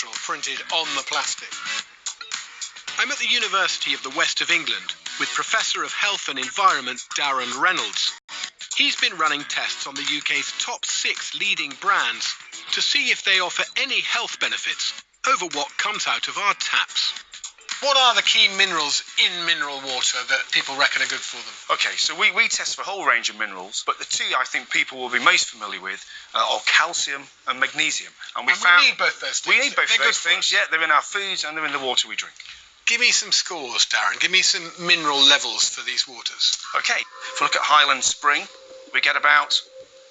printed on the plastic. I'm at the University of the West of England with Professor of Health and Environment Darren Reynolds. He's been running tests on the UK's top 6 leading brands to see if they offer any health benefits over what comes out of our taps. What are the key minerals in mineral water that people reckon are good for them? Okay, so we test for a whole range of minerals, but the two I think people will be most familiar with are calcium and magnesium. And we need both those things. We need both of those things, yeah. They're in our foods and they're in the water we drink. Give me some scores, Darren. Give me some mineral levels for these waters. Okay, if we look at Highland Spring, we get about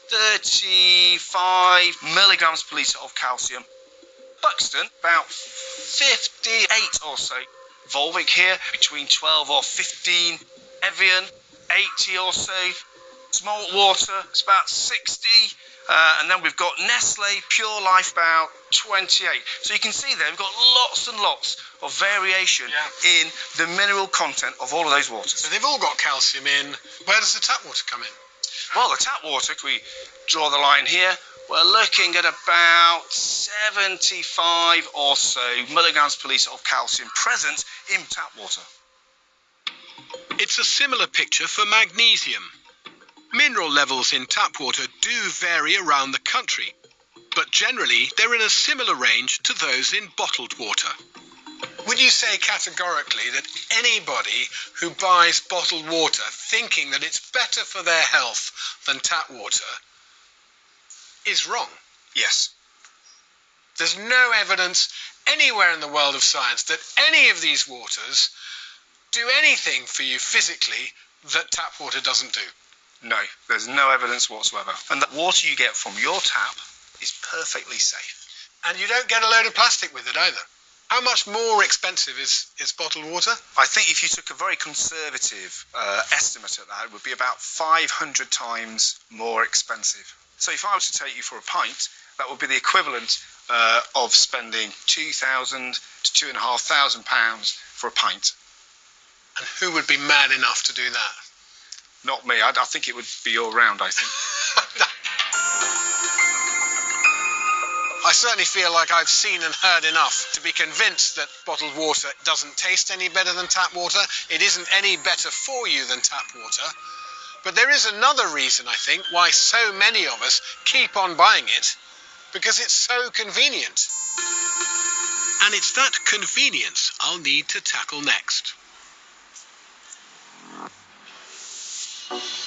35 milligrams per litre of calcium. Buxton, about 58 or so. Volvic here, between 12 or 15. Evian, 80 or so. Smalt water, it's about 60. And then we've got Nestle Pure Life, about 28. So you can see there, we've got lots and lots of variation in the mineral content of all of those waters. So they've all got calcium in. Where does the tap water come in? Well, the tap water, if we draw the line here, we're looking at about 75 or so milligrams per litre of calcium present in tap water. It's a similar picture for magnesium. Mineral levels in tap water do vary around the country, but generally they're in a similar range to those in bottled water. Would you say categorically that anybody who buys bottled water thinking that it's better for their health than tap water is wrong? Yes. There's no evidence anywhere in the world of science that any of these waters do anything for you physically that tap water doesn't do. No, there's no evidence whatsoever. And the water you get from your tap is perfectly safe. And you don't get a load of plastic with it either. How much more expensive is bottled water? I think if you took a very conservative estimate at that, it would be about 500 times more expensive. So if I was to take you for a pint, that would be the equivalent of spending £2,000 to £2,500 for a pint. And who would be mad enough to do that? Not me. I think it would be all round, I think. I certainly feel like I've seen and heard enough to be convinced that bottled water doesn't taste any better than tap water. It isn't any better for you than tap water. But there is another reason, I think, why so many of us keep on buying it, because it's so convenient. And it's that convenience I'll need to tackle next.